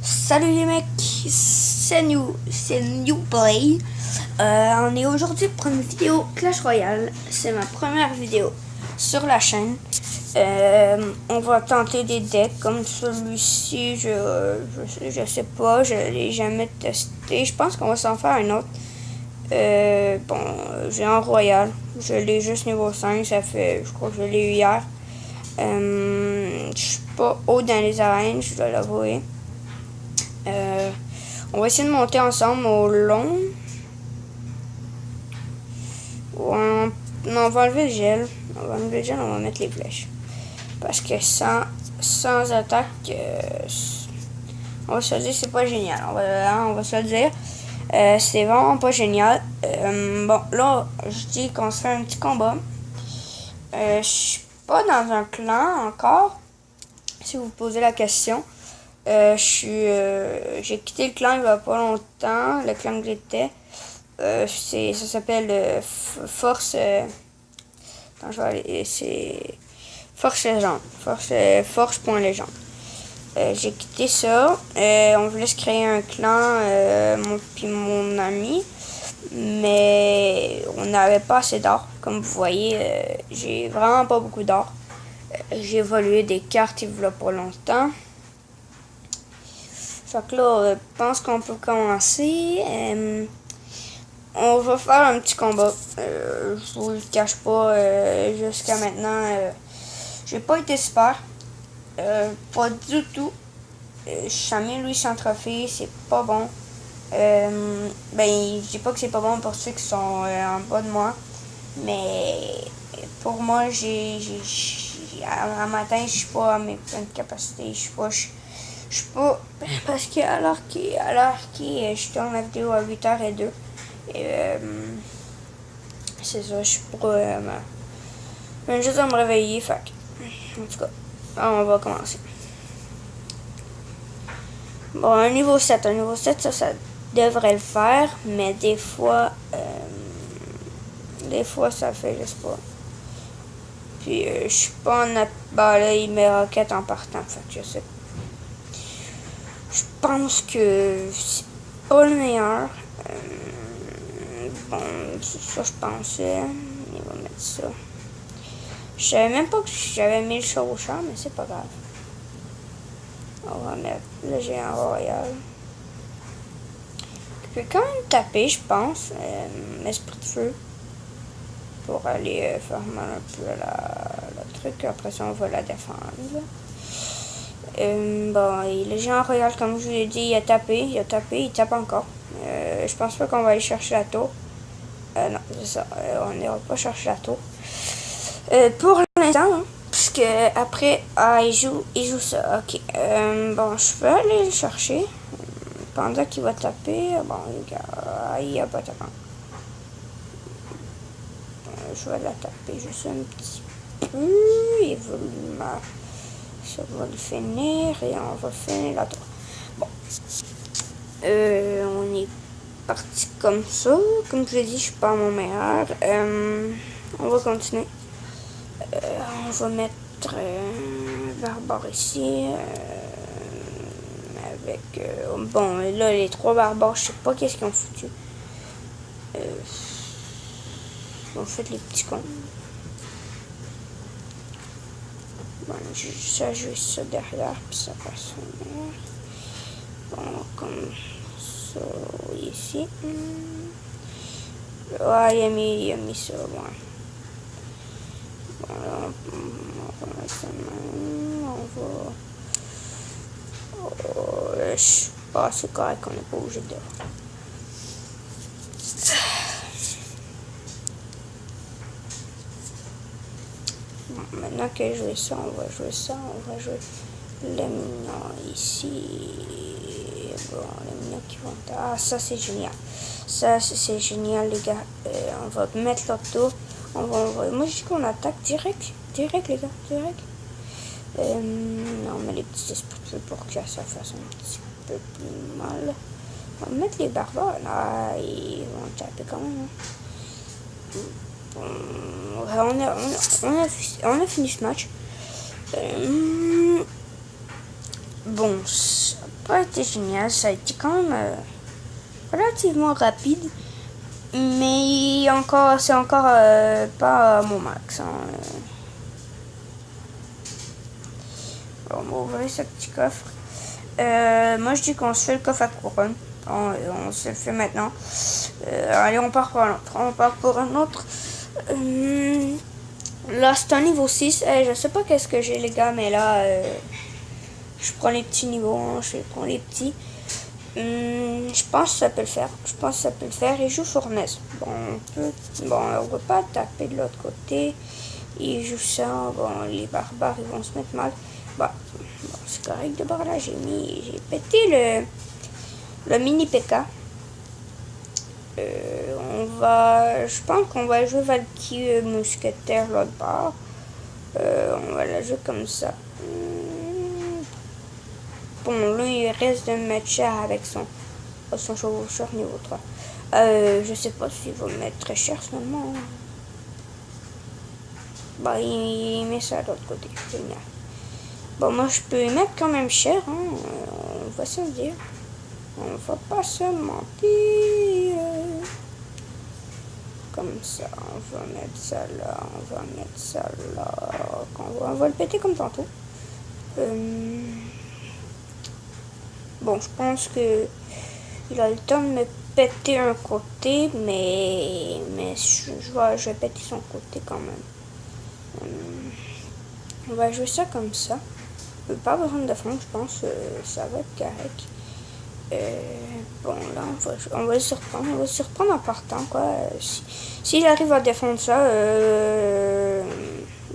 Salut les mecs, c'est New Play. On est aujourd'hui pour une vidéo Clash Royale. C'est ma première vidéo sur la chaîne. On va tenter des decks comme celui-ci. Je sais pas, je l'ai jamais testé. Je pense qu'on va s'en faire un autre. J'ai un Royal. Je l'ai juste niveau 5. Ça fait, je crois que je l'ai eu hier. Je suis pas haut dans les arènes, je dois l'avouer. On va essayer de monter ensemble au long. On va enlever le gel. On va enlever le gel, on va mettre les flèches. Parce que sans attaque, on va se le dire, c'est pas génial. On va se le dire. C'est vraiment pas génial. Bon, là, je dis qu'on se fait un petit combat. Je suis pas dans un clan encore. Si vous vous posez la question. J'ai quitté le clan il y a pas longtemps, le clan que j'étais. Ça s'appelle Force. Attends, je vais aller. C'est Force Légende. Force.légende. J'ai quitté ça. On voulait se créer un clan, puis mon ami. Mais on n'avait pas assez d'or. Comme vous voyez, j'ai vraiment pas beaucoup d'or. J'ai évolué des cartes il y a pas longtemps. Fait que là, je pense qu'on peut commencer. On va faire un petit combat. Je vous le cache pas, jusqu'à maintenant, j'ai pas été super. Pas du tout. Je suis jamais lui sans trophée, c'est pas bon. Je dis pas que c'est pas bon pour ceux qui sont en bas de moi. Mais pour moi, à matin, je suis pas à mes pleines capacités. Je suis pas. Parce que je tourne la vidéo à 8h02. C'est ça, je suis pas. Je viens juste de me réveiller, fait. En tout cas, on va commencer. Bon, un niveau 7, ça devrait le faire, mais des fois ça fait, je sais pas. Puis je suis pas en là, il met roquette en partant, fait que je sais pas. Je pense que c'est pas le meilleur. C'est ça je pensais. Il va mettre ça. Je savais même pas que j'avais mis le chevaucheur, mais c'est pas grave. On va mettre le géant royal. Je peux quand même taper, je pense. L'esprit de feu. Pour aller faire mal un peu la truc. Après ça, on va la défendre. Et le géant royal, comme je vous l'ai dit, il tape encore. Je pense pas qu'on va aller chercher la tour. Non, c'est ça. On n'ira pas chercher la tour. Pour l'instant, hein, puisque après, il joue ça. Ok. Je peux aller le chercher. Pendant qu'il va taper, il a pas tapé. Je vais la taper juste un petit peu. Ça va le finir et on va finir la tour. Bon. On est parti comme ça. Comme je l'ai dit, je suis pas mon meilleur. On va continuer. On va mettre barbare ici. Là, les 3 barbares, je sais pas qu'est-ce qu'ils ont foutu. Ils ont fait les petits cons. Bon, j'ai juste ça derrière, puis ça passe. Bon, comme ça, ici. Ouais, il a mis ça, ouais. Bon, là, on va mettre ça même. Je sais pas, c'est correct qu'on n'est pas obligé de. Bon, maintenant que j'ai joué ça, on va jouer le mignon ici. Bon, les mignons qui vont. Ah, ça c'est génial. C'est génial, les gars. On va mettre l'auto. Moi, je dis qu'on attaque direct, les gars, direct. On met les petits esprits de feu pour que ça fasse un petit peu plus mal. On va mettre les barbares. Là, ils vont taper quand même. On a fini ce match. Bon, ça n'a pas été génial, ça a été quand même relativement rapide, mais c'est encore pas à mon max. Hein. Bon, on va ouvrir ce petit coffre. Moi, je dis qu'on se fait le coffre à couronne. On se le fait maintenant. Allez, on part pour un autre. On part pour un autre. Là, c'est un niveau 6. Je sais pas qu'est-ce que j'ai, les gars, mais là, je prends les petits niveaux. Hein, je prends les petits. Je pense que ça peut le faire. Je pense que ça peut le faire. Il joue fournaise. Bon, on va pas taper de l'autre côté. Il joue ça. Bon, les barbares, ils vont se mettre mal. Bon, c'est correct de bord là. J'ai pété le mini PK. Je pense qu'on va jouer Valkyrie Mousquetaire l'autre bord. On va la jouer comme ça. Bon, là, il reste de mettre cher avec son chevaucheur niveau 3. Je sais pas s'il va le mettre très cher finalement. Bah, il met ça de l'autre côté. Génial. Bon, moi, je peux y mettre quand même cher. Hein. On va se le dire. On va pas se mentir. Comme ça, on va mettre ça là. On va mettre ça là. On va le péter comme tantôt. Bon, je pense que il a le temps de me péter un côté, mais je vais péter son côté quand même. On va jouer ça comme ça. Pas besoin de fond, je pense ça va être correct. Bon, là, on va le surprendre. On va le surprendre en partant, quoi. S'il arrive à défendre ça,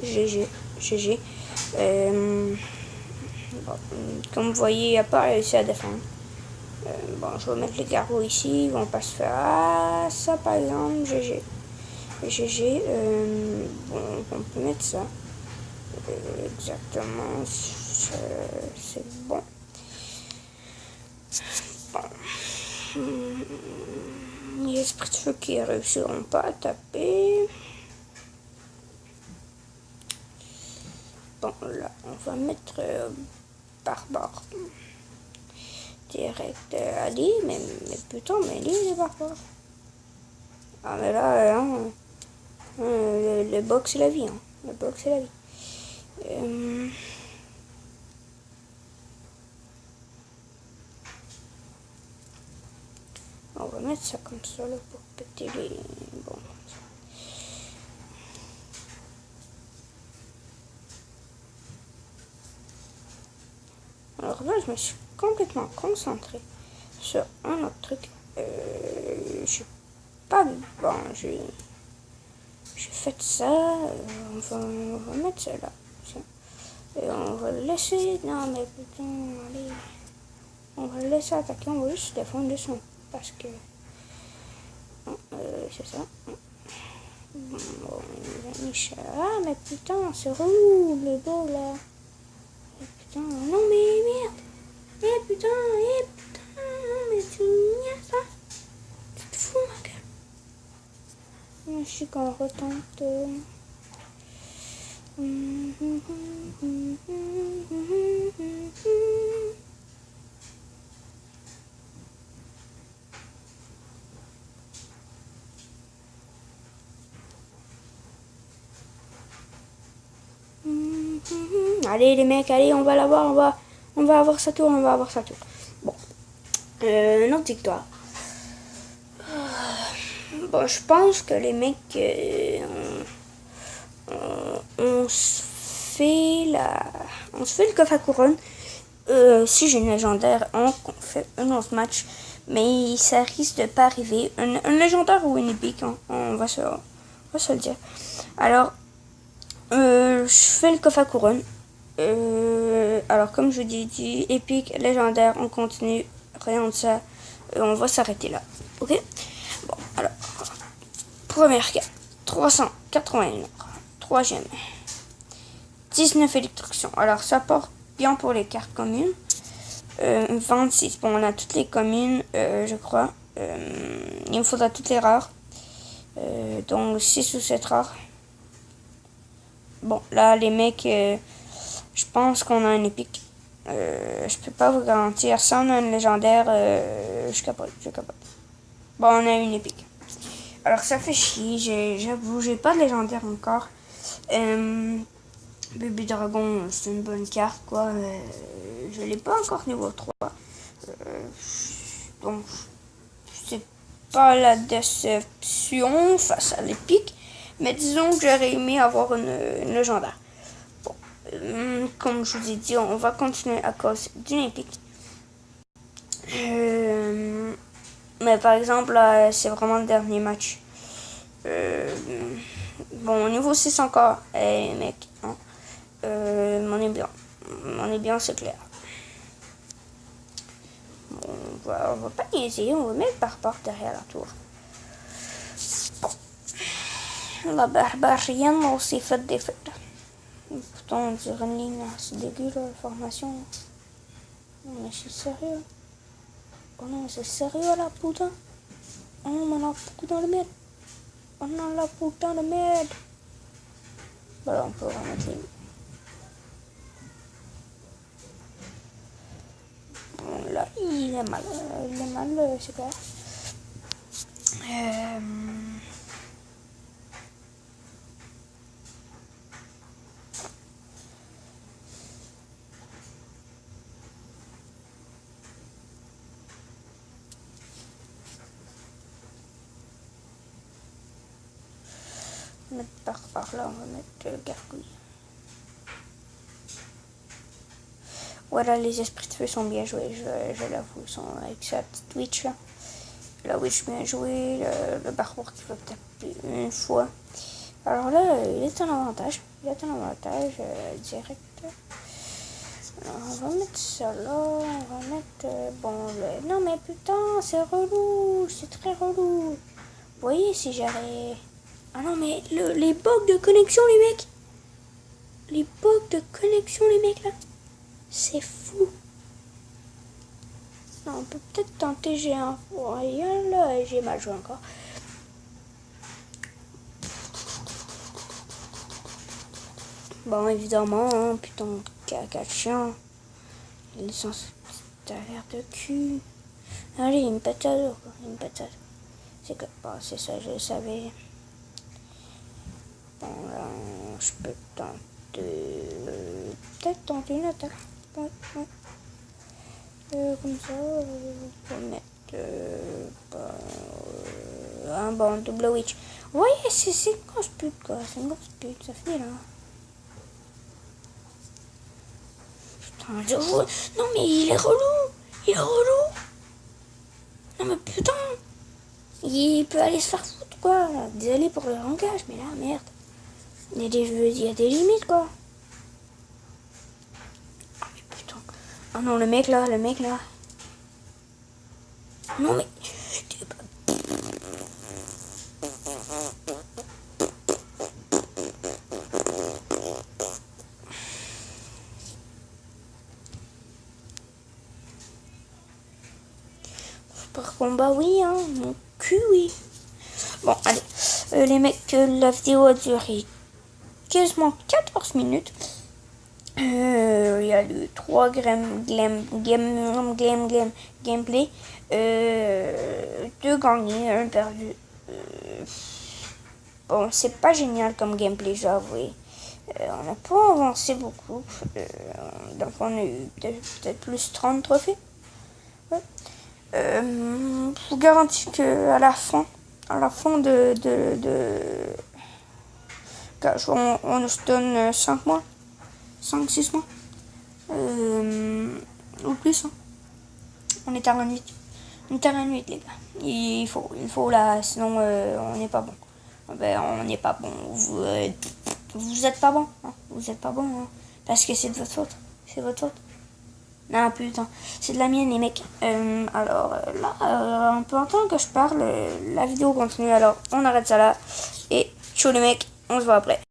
GG. GG. Bon, comme vous voyez, il n'a pas réussi à défendre. Bon, je vais mettre les garrots ici. Ils vont pas se faire. Ah, ça, par exemple, GG. GG. Bon, on peut mettre ça. Exactement. C'est bon. Les esprits de feu qui réussiront pas à taper. Bon, là, on va mettre barbare. Direct Ali, mais putain, mais lui, il est barbare. Ah, mais là, le box, c'est la vie. Hein. Le box, c'est la vie. On va mettre ça comme ça là pour péter les. Bon. Alors là, je me suis complètement concentré sur un autre truc. J'ai pas vu. Bon, j'ai fait ça. On va mettre ça là. Ça. Et on va le laisser. Non, mais putain, allez. On va le laisser attaquer. On va juste défendre le son. Parce que. C'est ça. Bon, ah, mais putain, c'est relou, le beau là. Et putain, non, mais merde. Putain, mais tu niaises ça. Tu te fous, ma gueule. Je suis qu'on retente. Allez les mecs, allez, on va l'avoir, on va avoir sa tour, Bon, notre victoire. Bon, je pense que les mecs, on se fait le coffre à couronne. Si j'ai une légendaire, on fait un autre match, mais ça risque de pas arriver. Un légendaire ou une épique, hein, on va se le dire. Alors, je fais le coffre à couronne. Alors comme je vous dis, épique, légendaire, on continue, rien de ça, on va s'arrêter là, ok. Bon, alors, première carte, 381 or, troisième, 19 électrocutions, alors ça porte bien pour les cartes communes, 26, bon on a toutes les communes, je crois, il me faudra toutes les rares, donc 6 ou 7 rares. Bon, là les mecs... je pense qu'on a un épique. Je peux pas vous garantir. Si on a une légendaire, je capote. Bon, on a une épique. Alors ça fait chier, j'avoue, j'ai pas de légendaire encore. Bébé Dragon, c'est une bonne carte, quoi. Je l'ai pas encore niveau 3. Donc, c'est pas la déception face à l'épique. Mais disons que j'aurais aimé avoir une légendaire. Bon, comme je vous ai dit, on va continuer à cause d'une épique. Mais par exemple, là, c'est vraiment le dernier match. Bon, au niveau 6 encore, mec, hein. On est bien, c'est clair. Bon, on va pas niaiser, on va mettre Barbare derrière la tour. Bon. La barbarienne, on s'est fait défaire. Pourtant, on dirait une ligne, c'est dégueu, là, la formation. Non, mais c'est sérieux. Oh non, c'est sérieux, là, putain. Oh non, on a putain de merde. Oh non, la putain de merde. Voilà, on peut remettre les... Bon, là, il est mal, c'est clair. On va mettre par là, on va mettre Gargouille. Voilà, les esprits de feu sont bien joués, je l'avoue, ils sont avec sa petite witch là. La witch bien jouée, le barbare qui va taper une fois. Alors là, il est un avantage, direct. Alors, on va mettre ça là, on va mettre, bon, non mais putain, c'est relou, c'est très relou. Vous voyez, si j'avais... Ah non mais, les bugs de connexion les mecs. Les bugs de connexion les mecs là. C'est fou. Non, on peut peut-être tenter G1 Royal. Là, j'ai mal joué encore. Bon, évidemment, hein, putain, caca de chien. Il est censé... T'as l'air de cul. Allez, une patate, quoi. Une patate. C'est que... Bon, c'est ça, je le savais. Bon, là, je peux tenter... Peut-être tenter une attaque. Ouais. Comme ça, on peut mettre un bon double witch. Vous voyez, c'est une grosse pute, quoi. C'est une grosse pute, ça finit là. Putain, non mais il est relou. Non mais putain. Il peut aller se faire foutre, quoi. Désolé pour le langage, mais là, merde. Il y a des limites, quoi. Oh non, le mec là. Non mais... Par combat, oui, hein. Mon cul, oui. Bon, allez. Les mecs, la vidéo a duré quasiment 14 minutes. Il y a eu 3 gameplay. 2 gagnés, 1 perdu. Bon, c'est pas génial comme gameplay, j'avoue. On n'a pas avancé beaucoup. Donc on a eu peut-être plus 30 trophées. Ouais. Je vous garantis que à la fin on se donne 5 mois. 5-6 mois. Ou plus. Hein. On est à 28. On est à 28, les gars. Il faut là, sinon on n'est pas bon. Ben, on n'est pas bon. Vous êtes pas bon. Hein. Vous êtes pas bon. Hein. Parce que c'est de votre faute. C'est votre faute. Non, putain. C'est de la mienne, les mecs. Alors là, on peut entendre que je parle. La vidéo continue. Alors, on arrête ça là. Et ciao, les mecs. On se voit après.